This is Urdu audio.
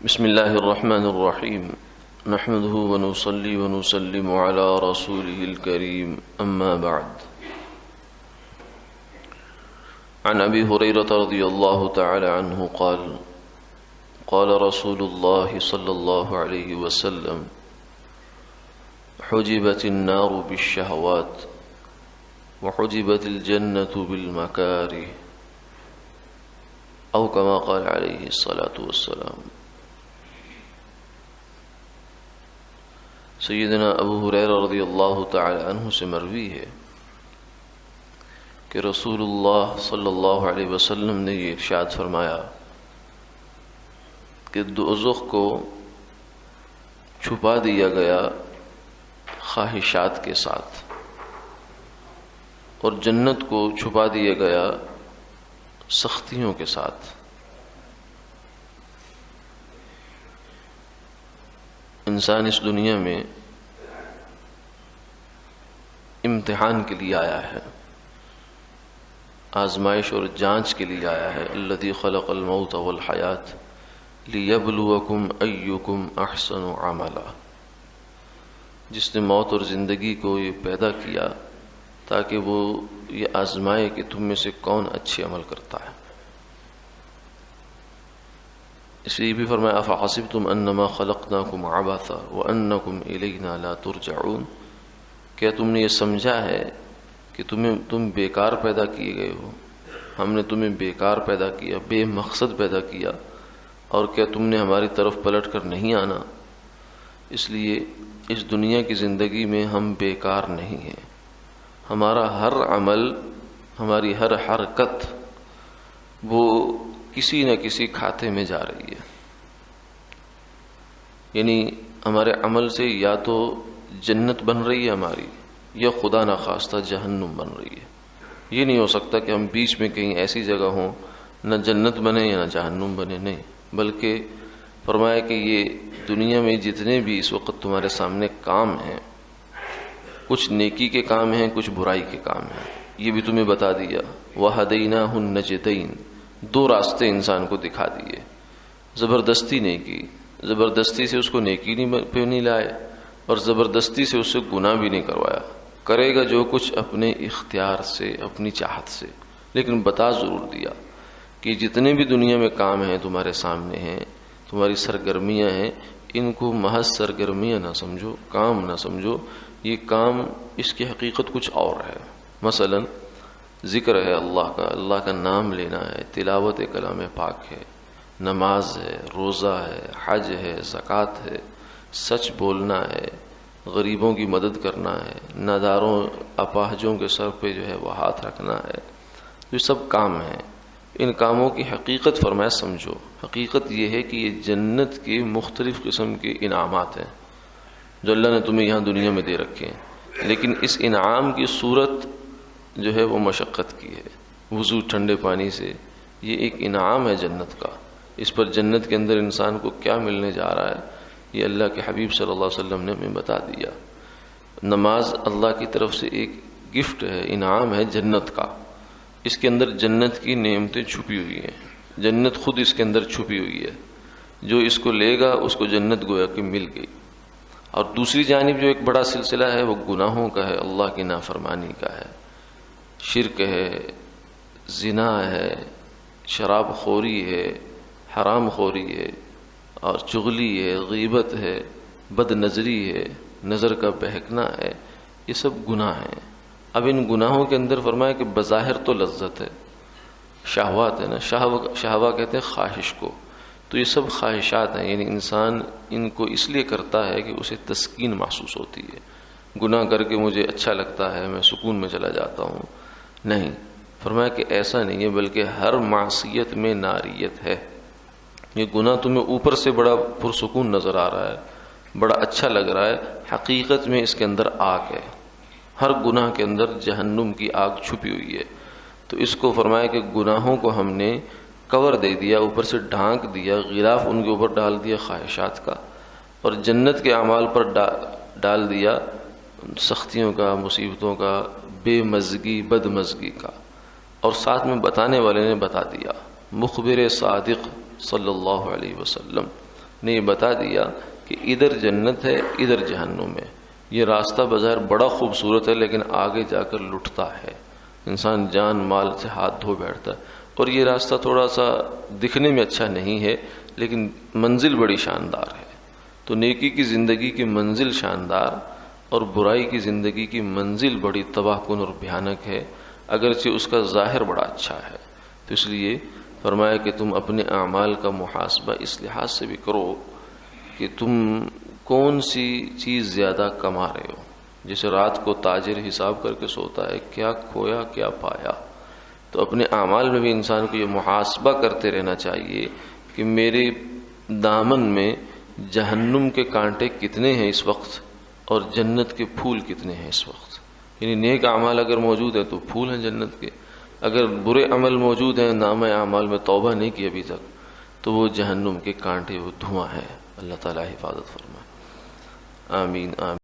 بسم الله الرحمن الرحيم نحمده ونصلي ونسلم على رسوله الكريم أما بعد عن أبي هريرة رضي الله تعالى عنه قال قال رسول الله صلى الله عليه وسلم حجبت النار بالشهوات وحجبت الجنة بالمكاره أو كما قال عليه الصلاة والسلام۔ سیدنا ابو ہریرہ رضی اللہ تعالی عنہ سے مروی ہے کہ رسول اللہ صلی اللہ علیہ وسلم نے یہ ارشاد فرمایا کہ دوزخ کو چھپا دیا گیا خواہشات کے ساتھ اور جنت کو چھپا دیا گیا سختیوں کے ساتھ۔ انسان اس دنیا میں امتحان کے لیے آیا ہے، آزمائش اور جانچ کے لیے آیا ہے۔ الذی خلق الموت والحیات لیبلوکم ایکم احسن عملا، جس نے موت اور زندگی کو یہ پیدا کیا تاکہ وہ یہ آزمائے کہ تم میں سے کون اچھے عمل کرتا ہے۔ اس لیے بھی فرمایا افحسبتم انما خلقناکم عبثا وانکم الینا لا ترجعون، کیا تم نے یہ سمجھا ہے کہ تم بیکار پیدا کیے گئے ہو، ہم نے تمہیں بیکار پیدا کیا، بے مقصد پیدا کیا، اور کیا تم نے ہماری طرف پلٹ کر نہیں آنا؟ اس لیے اس دنیا کی زندگی میں ہم بیکار نہیں ہیں، ہمارا ہر عمل، ہماری ہر حرکت وہ کسی نہ کسی کھاتے میں جا رہی ہے۔ یعنی ہمارے عمل سے یا تو جنت بن رہی ہے ہماری، یا خدا نخواستہ جہنم بن رہی ہے۔ یہ نہیں ہو سکتا کہ ہم بیچ میں کہیں ایسی جگہ ہوں نہ جنت بنے یا نہ جہنم بنے، نہیں، بلکہ فرمایا کہ یہ دنیا میں جتنے بھی اس وقت تمہارے سامنے کام ہیں، کچھ نیکی کے کام ہیں، کچھ برائی کے کام ہیں، یہ بھی تمہیں بتا دیا۔ وَهَدَيْنَاهُ النَّجْدَيْنِ، دو راستے انسان کو دکھا دیے، زبردستی نہیں کی، زبردستی سے اس کو نیکی پہ نہیں لائے اور زبردستی سے اس سے گناہ بھی نہیں کروایا، کرے گا جو کچھ اپنے اختیار سے، اپنی چاہت سے، لیکن بتا ضرور دیا کہ جتنے بھی دنیا میں کام ہیں تمہارے سامنے ہیں، تمہاری سرگرمیاں ہیں، ان کو محض سرگرمیاں نہ سمجھو، کام نہ سمجھو، یہ کام اس کی حقیقت کچھ اور ہے۔ مثلا ذکر ہے اللہ کا، اللہ کا نام لینا ہے، تلاوت کلام پاک ہے، نماز ہے، روزہ ہے، حج ہے، زکوٰۃ ہے، سچ بولنا ہے، غریبوں کی مدد کرنا ہے، ناداروں اپاہجوں کے سر پہ جو ہے وہ ہاتھ رکھنا ہے، یہ سب کام ہیں۔ ان کاموں کی حقیقت فرمایا سمجھو، حقیقت یہ ہے کہ یہ جنت کے مختلف قسم کے انعامات ہیں جو اللہ نے تمہیں یہاں دنیا میں دے رکھے ہیں، لیکن اس انعام کی صورت جو ہے وہ مشقت کی ہے۔ وضو ٹھنڈے پانی سے، یہ ایک انعام ہے جنت کا، اس پر جنت کے اندر انسان کو کیا ملنے جا رہا ہے یہ اللہ کے حبیب صلی اللہ علیہ وسلم نے ہمیں بتا دیا۔ نماز اللہ کی طرف سے ایک گفٹ ہے، انعام ہے جنت کا، اس کے اندر جنت کی نعمتیں چھپی ہوئی ہیں، جنت خود اس کے اندر چھپی ہوئی ہے، جو اس کو لے گا اس کو جنت گویا کہ مل گئی۔ اور دوسری جانب جو ایک بڑا سلسلہ ہے وہ گناہوں کا ہے، اللہ کی نافرمانی کا ہے، شرک ہے، زنا ہے، شراب خوری ہے، حرام خوری ہے، اور چغلی ہے، غیبت ہے، بد نظری ہے، نظر کا بہکنا ہے، یہ سب گناہ ہیں۔ اب ان گناہوں کے اندر فرمایا کہ بظاہر تو لذت ہے، شہوات ہے نا، شہوہ کہتے ہیں خواہش کو، تو یہ سب خواہشات ہیں، یعنی انسان ان کو اس لیے کرتا ہے کہ اسے تسکین محسوس ہوتی ہے، گناہ کر کے مجھے اچھا لگتا ہے، میں سکون میں چلا جاتا ہوں، نہیں، فرمایا کہ ایسا نہیں ہے، بلکہ ہر معصیت میں ناریت ہے۔ یہ گناہ تمہیں اوپر سے بڑا پرسکون نظر آ رہا ہے، بڑا اچھا لگ رہا ہے، حقیقت میں اس کے اندر آگ ہے، ہر گناہ کے اندر جہنم کی آگ چھپی ہوئی ہے۔ تو اس کو فرمایا کہ گناہوں کو ہم نے کور دے دیا، اوپر سے ڈھانک دیا، غلاف ان کے اوپر ڈال دیا خواہشات کا، اور جنت کے اعمال پر ڈال دیا سختیوں کا، مصیبتوں کا، بے مزگی، بد مزگی کا، اور ساتھ میں بتانے والے نے بتا دیا، مخبر صادق صلی اللہ علیہ وسلم نے یہ بتا دیا کہ ادھر جنت ہے ادھر جہنم ہے. یہ راستہ بظاہر بڑا خوبصورت ہے لیکن آگے جا کر لٹتا ہے، انسان جان مال سے ہاتھ دھو بیٹھتا ہے. اور یہ راستہ تھوڑا سا دکھنے میں اچھا نہیں ہے لیکن منزل بڑی شاندار ہے. تو نیکی کی زندگی کی منزل شاندار اور برائی کی زندگی کی منزل بڑی تباہ کن اور بھیانک ہے، اگرچہ اس کا ظاہر بڑا اچھا ہے. تو اس لیے فرمایا کہ تم اپنے اعمال کا محاسبہ اس لحاظ سے بھی کرو کہ تم کون سی چیز زیادہ کما رہے ہو. جیسے رات کو تاجر حساب کر کے سوتا ہے کیا کھویا کیا پایا، تو اپنے اعمال میں بھی انسان کو یہ محاسبہ کرتے رہنا چاہیے کہ میرے دامن میں جہنم کے کانٹے کتنے ہیں اس وقت اور جنت کے پھول کتنے ہیں اس وقت. یعنی نیک اعمال اگر موجود ہیں تو پھول ہیں جنت کے، اگر برے عمل موجود ہیں نامہ اعمال میں توبہ نہیں کی ابھی تک تو وہ جہنم کے کانٹے وہ دھواں ہے. اللہ تعالیٰ حفاظت فرمائے. آمین آمین.